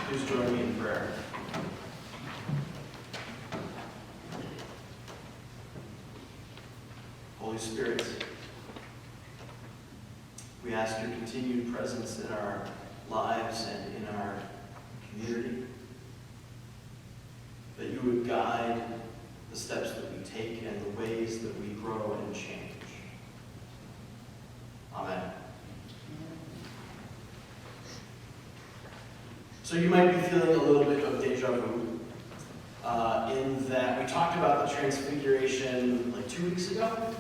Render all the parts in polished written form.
Please join me in prayer. Holy Spirit, we ask your continued presence in our lives and in our community, that you would guide the steps that we take and the ways that we grow and change. Amen. So you might be feeling a little bit of deja vu in that we talked about the Transfiguration like 2 weeks ago.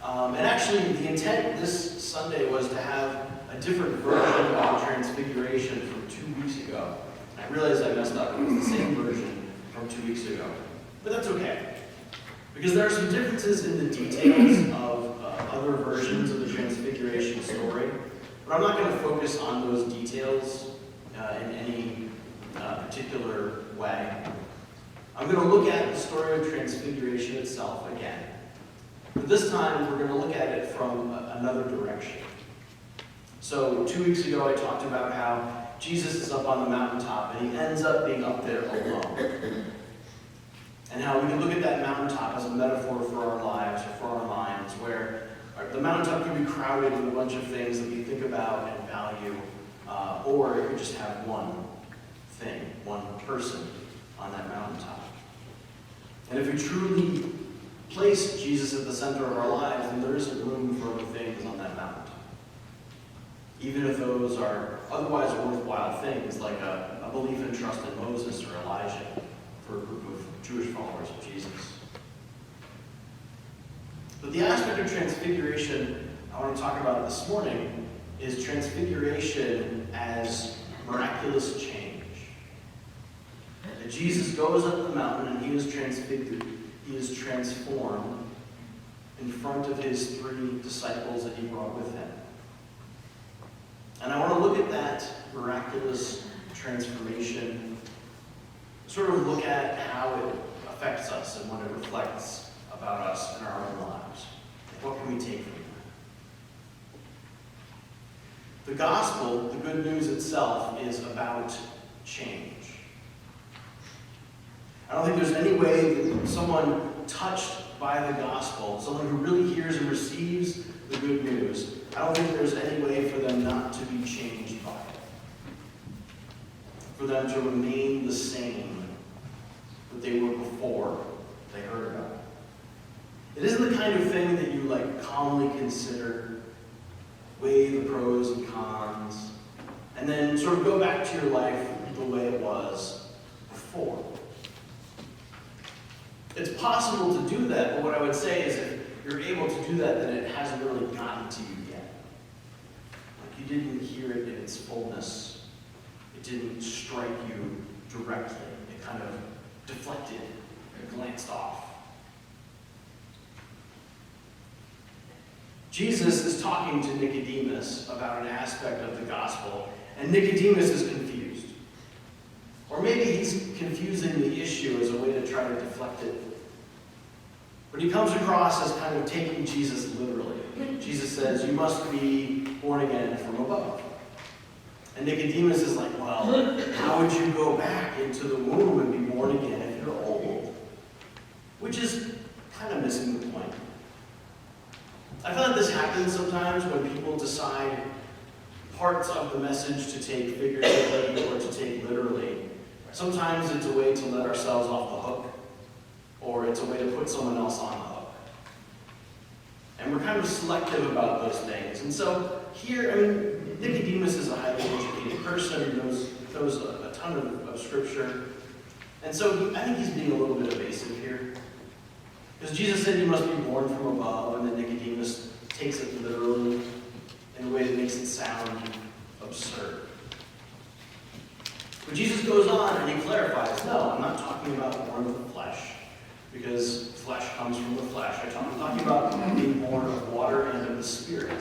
And actually, the intent this Sunday was to have a different version of Transfiguration from 2 weeks ago. And I realized I messed up. It was the same version from 2 weeks ago. But that's okay. Because there are some differences in the details of other versions of the Transfiguration story. But I'm not going to focus on those details in any particular way. I'm going to look at the story of Transfiguration itself again. But this time, we're going to look at it from another direction. So 2 weeks ago, I talked about how Jesus is up on the mountaintop, and he ends up being up there alone. And how we can look at that mountaintop as a metaphor for our lives or for our minds, where the mountaintop can be crowded with a bunch of things that we think about and value, or it could just have one thing, one person on that mountaintop. And if we truly place Jesus at the center of our lives, then there isn't room for other things on that mountaintop. Even if those are otherwise worthwhile things, like a belief and trust in Moses or Elijah for a group of Jewish followers of Jesus. But the aspect of Transfiguration I want to talk about this morning is Transfiguration as miraculous change. That Jesus goes up the mountain and he is transfigured. He is transformed in front of his 3 disciples that he brought with him. And I want to look at that miraculous transformation, sort of look at how it affects us and what it reflects about us in our own lives. What can we take from that? The gospel, the good news itself, is about change. I don't think there's any way that someone touched by the gospel, someone who really hears and receives the good news, I don't think there's any way for them not to be changed by it. For them to remain the same that they were before they heard about it. It isn't the kind of thing that you calmly consider, weigh the pros and cons, and then sort of go back to your life the way it was before. It's possible to do that, but what I would say is if you're able to do that, then it hasn't really gotten to you yet. You didn't hear it in its fullness. It didn't strike you directly. It kind of deflected and glanced off. Jesus is talking to Nicodemus about an aspect of the gospel, and Nicodemus is confused. Or maybe he's confusing the issue as a way to try to deflect it. But he comes across as kind of taking Jesus literally. Jesus says, you must be born again from above. And Nicodemus is like, well, how would you go back into the womb and be born again if you're old? Which is kind of missing the point. I feel like this happens sometimes when people decide parts of the message to take figuratively or to take literally. Sometimes it's a way to let ourselves off the hook, or it's a way to put someone else on the hook. And we're kind of selective about those things. And so here, Nicodemus is a highly educated person who knows a ton of Scripture. And so I think he's being a little bit evasive here. Because Jesus said you must be born from above, and then Nicodemus takes it literally in a way that makes it sound absurd. But Jesus goes on and he clarifies, no, I'm not talking about born of the flesh, because flesh comes from the flesh. I'm talking about being born of water and of the Spirit,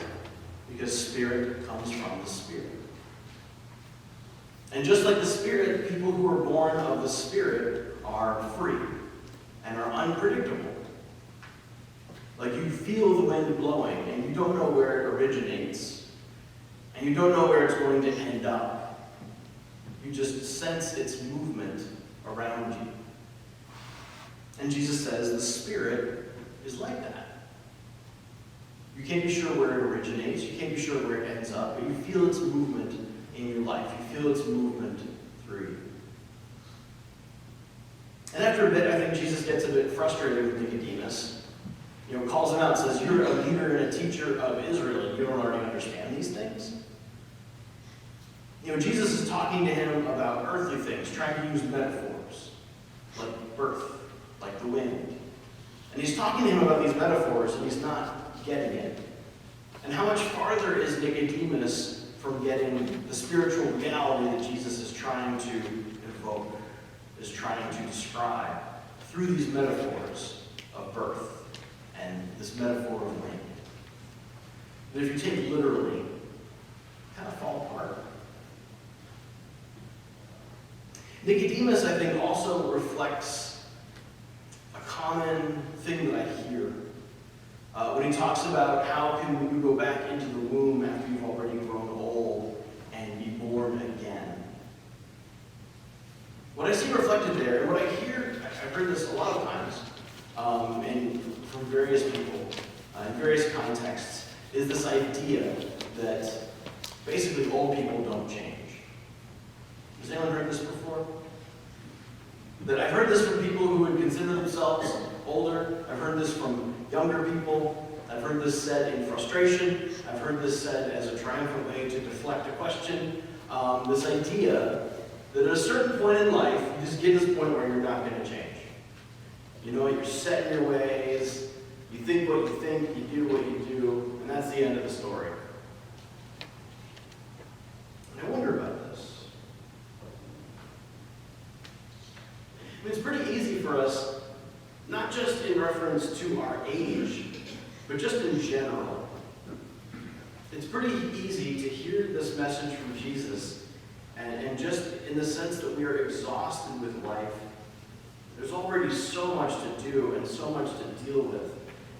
because Spirit comes from the Spirit. And just like the Spirit, people who are born of the Spirit are free and are unpredictable. Like you feel the wind blowing, and you don't know where it originates, and you don't know where it's going to end up. You just sense its movement around you. And Jesus says the Spirit is like that. You can't be sure where it originates. You can't be sure where it ends up. But you feel its movement in your life. You feel its movement through you. And after a bit, I think Jesus gets a bit frustrated with Nicodemus. Calls him out and says, you're a leader and a teacher of Israel, and you don't already understand these things? Jesus is talking to him about earthly things, trying to use metaphors, like birth, like the wind. And he's talking to him about these metaphors, and he's not getting it. And how much farther is Nicodemus from getting the spiritual reality that Jesus is trying to evoke, is trying to describe through these metaphors of birth and this metaphor of wind? But if you take literally, kind of fall apart. Nicodemus, I think, also reflects a common thing that I hear when he talks about how can you go back into the womb after you've already grown old and be born again. What I see reflected there, and what I hear, I've heard this a lot of times from various people in various contexts, is this idea that basically old people don't change. Has anyone heard this before? That I've heard this from people who would consider themselves older. I've heard this from younger people. I've heard this said in frustration. I've heard this said as a triumphant way to deflect a question. This idea that at a certain point in life, you just get to this point where you're not going to change. You're set in your ways. You think what you think, you do what you do, and that's the end of the story. And I wonder about this. It's pretty easy for us, not just in reference to our age, but just in general. It's pretty easy to hear this message from Jesus, and just in the sense that we are exhausted with life. There's already so much to do and so much to deal with,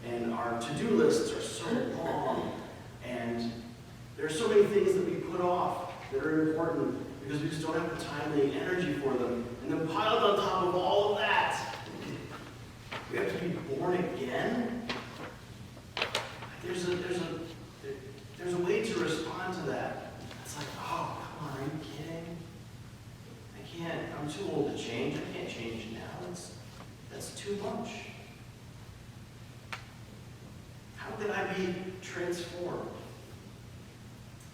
and our to-do lists are so long, and there are so many things that we put off that are important because we just don't have the time and the energy for them. And then piled on top of all of that, we have to be born again. There's a way to respond to that. It's like, oh, come on, are you kidding? I'm too old to change. I can't change now. That's too much. How can I be transformed?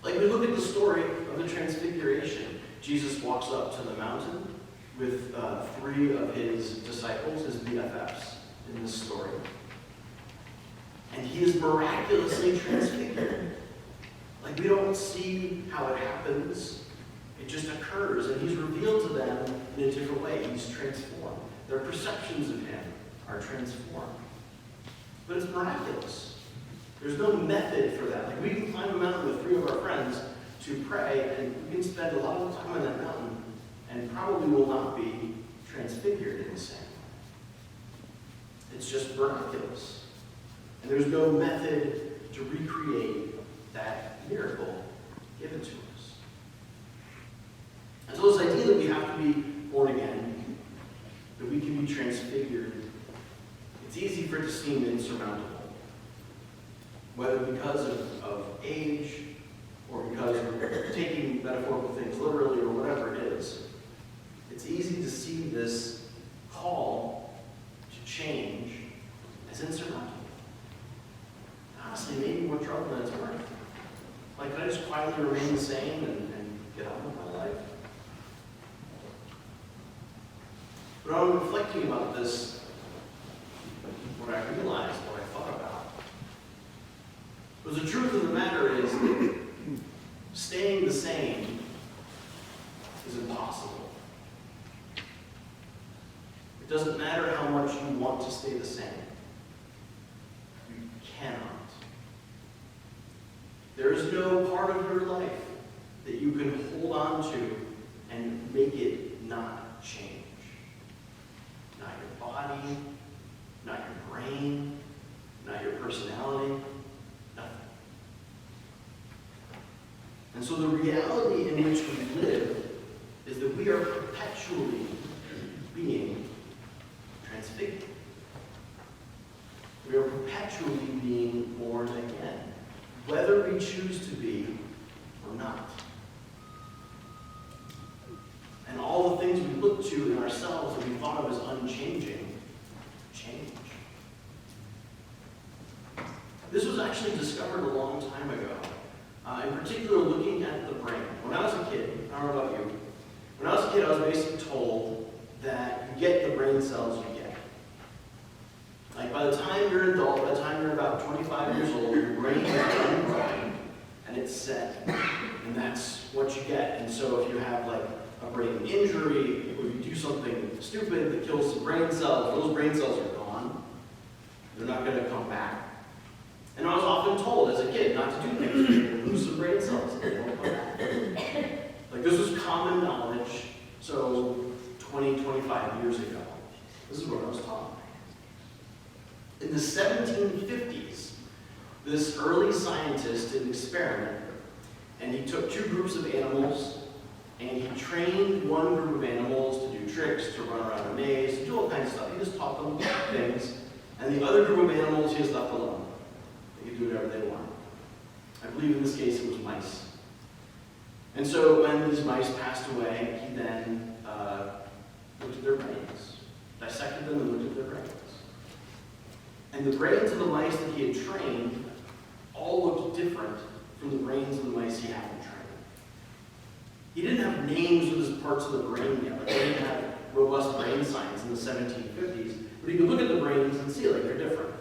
Like we look at the story of the Transfiguration. Jesus walks up to the mountain with 3 of his disciples, his BFFs, in this story. And he is miraculously transfigured. Like we don't see how it happens. It just occurs, and he's revealed to them in a different way. He's transformed. Their perceptions of him are transformed. But it's miraculous. There's no method for that. Like we can climb a mountain with 3 of our friends to pray, and we can spend a lot of time on that mountain, and probably will not be transfigured in the same way. It's just miraculous. And there's no method to recreate that miracle given to us. And so this idea that we have to be born again, that we can be transfigured, it's easy for it to seem insurmountable. Whether because of age, or because we're taking metaphorical things literally, or whatever it is, it's easy to see this call to change as insurmountable. Honestly, maybe more trouble than it's worth. Like, can I just quietly remain the same and get on with my life? But when I'm reflecting about this, what I realized, what I thought about, was the truth of the matter is that staying the same is impossible. It doesn't matter how much you want to stay the same. You cannot. There is no part of your life that you can hold on to and make it not change. Not your body, not your brain, not your personality, nothing. And so the reality in which we live is that we are perpetually being transfigured. We are perpetually being born again, whether we choose to be or not. And all the things we look to in ourselves that we thought of as unchanging, change. This was actually discovered a long time ago. In particular, looking at the brain. When I was a kid, I don't know about you, when I was a kid, I was basically told that you get the brain cells you get. Like, by the time you're an adult, by the time you're about 25 years old, your brain is done growing, and it's set. And that's what you get. And so if you have, like, a brain injury, or you do something stupid that kills some brain cells, those brain cells are gone. They're not going to come back. And I was often told as a kid not to do things. You're going to lose some brain cells and they won't come back. Like, this was common knowledge, so 20, 25 years ago. This is what I was taught. In the 1750s, this early scientist did an experiment, and he took two groups of animals, and he trained one group of animals to do tricks, to run around a maze, to do all kinds of stuff. He just taught them things. And the other group of animals, he just left alone. They could do whatever they wanted. I believe in this case it was mice. And so when these mice passed away, he then looked at their brains, dissected them and looked at their brains. And the brains of the mice that he had trained all looked different from the brains of the mice he hadn't trained. He didn't have names for these parts of the brain yet. Like, they didn't have robust brain science in the 1750s. But he could look at the brains and see, like, they're different.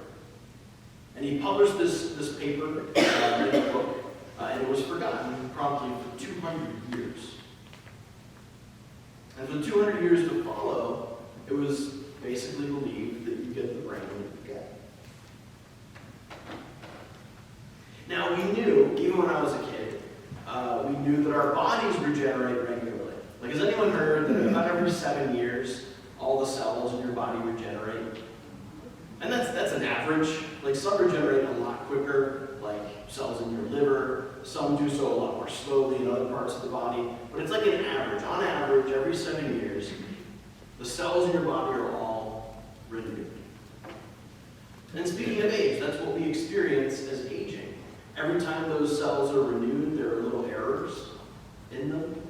And he published this paper in a book, and it was forgotten promptly for 200 years. And for the 200 years to follow, it was basically believed that you get the brain that you get. Now, we knew, even when I was a kid, we knew that our bodies regenerate regularly. Like, has anyone heard that about every 7 years, all the cells in your body regenerate? And that's an average. Like, some regenerate a lot quicker, like cells in your liver. Some do so a lot more slowly in other parts of the body. But it's like an average. On average, every 7 years, the cells in your body are all renewed. And speaking of age, that's what we experience as aging. Every time those cells are renewed, there are little errors in them,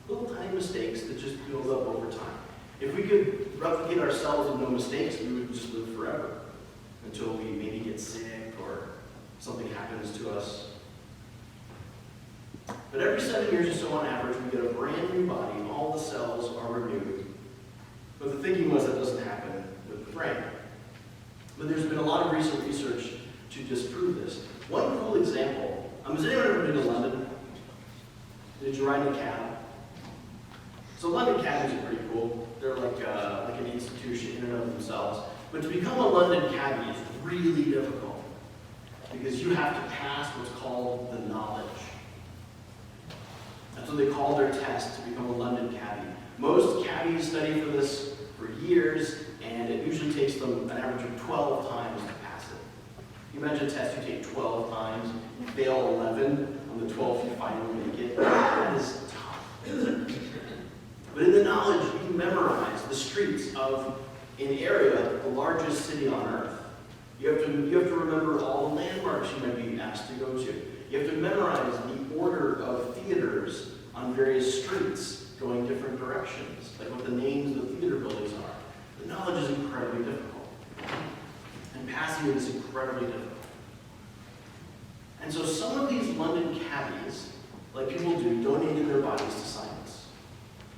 little tiny mistakes that just build up over time. If we could replicate ourselves with no mistakes, we would just live forever until we maybe get sick or something happens to us. But every 7 years or so on average, we get a brand new body, and all the cells are renewed. But the thinking was that doesn't happen with the brain. But there's been a lot of recent research to disprove this. One cool example, has anyone ever been to London? Did you ride in a cab? So London cabs are pretty cool. They're like an institution in and of themselves. But to become a London cabbie is really difficult because you have to pass what's called the knowledge. That's what they call their test to become a London cabbie. Most cabbies study for this for years, and it usually takes them an average of 12 times to pass it. You imagine a test you take 12 times, you fail 11, on the 12th you finally make it. That is tough. But in the knowledge, you can memorize the streets of an area, the largest city on earth. You have to remember all the landmarks you might be asked to go to. You have to memorize the order of theaters on various streets going different directions, like what the names of the theater buildings are. The knowledge is incredibly difficult. And passing it is incredibly difficult. And so some of these London cabbies, like people do, donated their bodies to science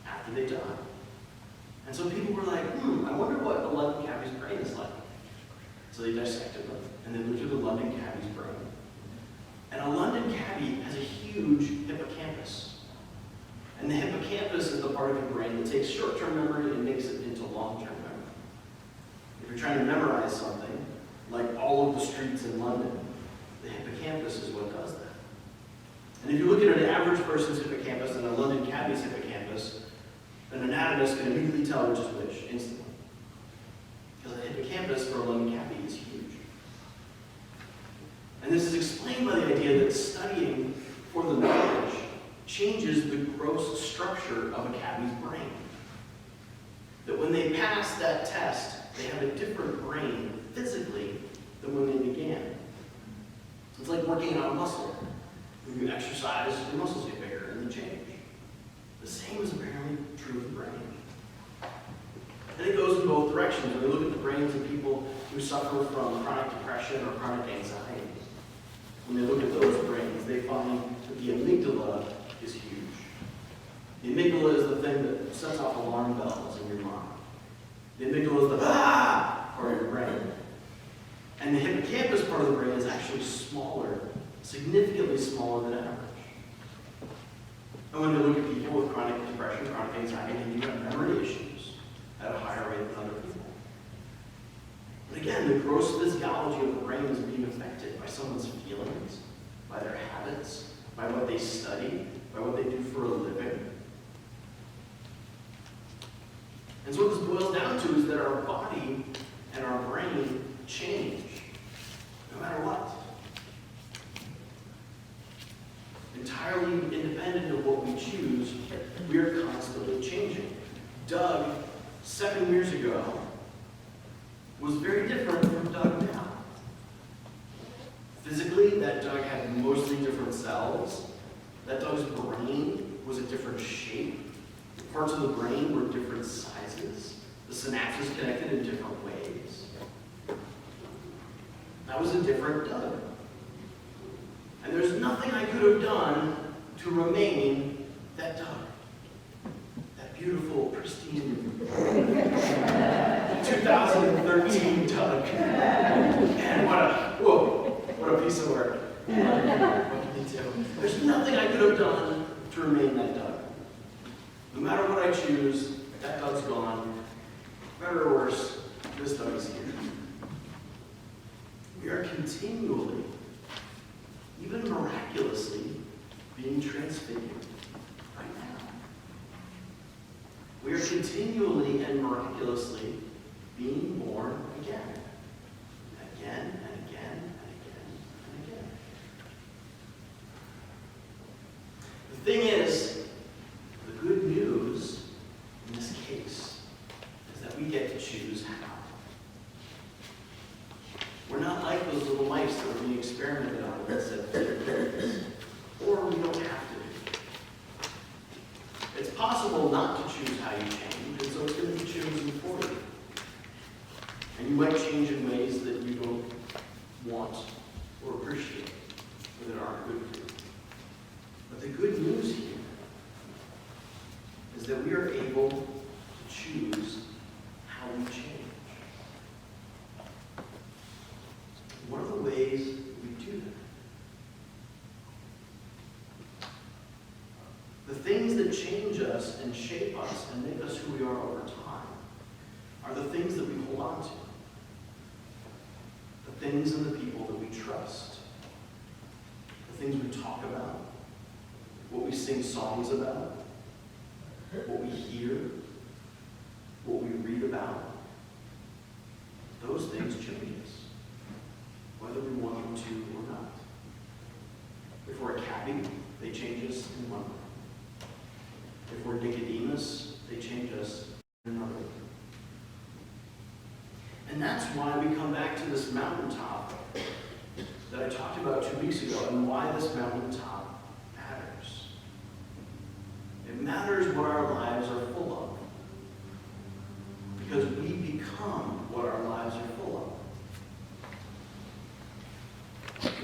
after they died. And so people were like, I wonder what a London cabbie's brain is like. So they dissected them, and they looked at the London cabbie's brain. And a London cabbie has a huge hippocampus. And the hippocampus is the part of your brain that takes short-term memory and makes it into long-term memory. If you're trying to memorize something, like all of the streets in London, the hippocampus is what does that. And if you look at an average person's hippocampus and a London cabbie's hippocampus, an anatomist can immediately tell which is which instantly. Because the hippocampus for a London cabbie is huge. And this is explained by the idea that studying for the knowledge changes the gross structure of a cabbie's brain. That when they pass that test, they have a different brain physically than when they began. It's like working out a muscle. When you exercise, your muscles get bigger and they change. The same is apparently true of the brain. And it goes in both directions. When we look at the brains of people who suffer from chronic depression or chronic anxiety, when they look at those brains, they find that the amygdala is huge. The amygdala is the thing that sets off alarm bells in your mind. The amygdala is the part of your brain. And the hippocampus part of the brain is actually smaller, significantly smaller than average. And when they look at people with chronic depression, chronic anxiety, and you have memory issues at a higher rate than other people. But again, the gross physiology of the brain is being affected by someone's feelings, by their habits, by what they study, by what they do for a living. And so what this boils down to is that our body and our brain change, no matter what. Entirely independent of what we choose, we are constantly changing. Doug, 7 years ago, was very different from Doug now. Physically, that Doug had mostly different cells. That Doug's brain was a different shape. The parts of the brain were different sizes. The synapses connected in different ways. That was a different Doug. And there's nothing I could have done to remain that Doug. That beautiful, pristine 2013 Doug. And what a piece of work. What can you do? There's nothing I could have done to remain that Doug. No matter what I choose, that Doug's gone. Better or worse, this Doug is here. We are continually, even miraculously, being transfigured right now. We are continually and miraculously being born again. Again and again and again and again. The thing is, the good news in this case is that we get to choose how. We're not like those little mice that are being experimented on that said they're or we don't have to do. It's possible not to choose how you change, and so it's going to be chosen for you. And you might change in ways that you don't want or appreciate, or that aren't good for you. But the good news here is that we are able to choose how we change. What are the ways we do that? The things that change us and shape us and make us who we are over time are the things that we hold on to. The things and the people that we trust. The things we talk about. What we sing songs about. What we hear. What we read about. Those things change us, whether we want them to or not. If we're a cabbie, they change us in one way. If we're Nicodemus, they change us in another way. And that's why we come back to this mountaintop that I talked about 2 weeks ago, and why this mountaintop matters. It matters what our lives are full of, because we become what our lives are full of.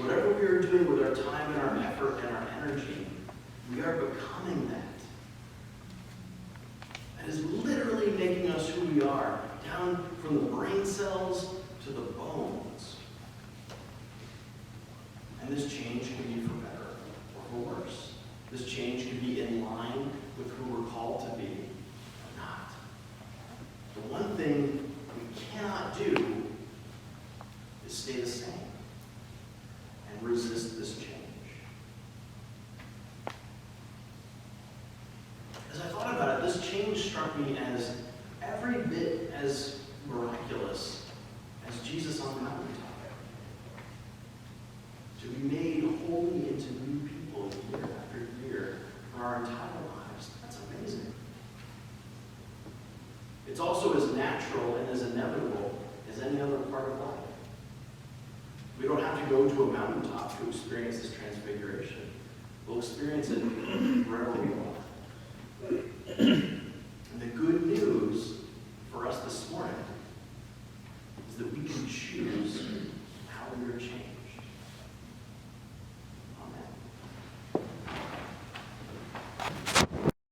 Whatever we are doing with our time and our effort and our energy, we are becoming that. That is literally making us who we are, down from the brain cells to the bones. And this change can be for better or for worse. This change can be in line with who we're called to be or not. The one thing we cannot do is stay the same and resist this change. As I thought about it, this change struck me as every bit as miraculous as Jesus on the mountaintop. To be made wholly into new people year after year for our entire lives, that's amazing. It's also as natural and as inevitable as any other part of life. We don't have to go to a mountaintop to experience this transfiguration. We'll experience it wherever we are.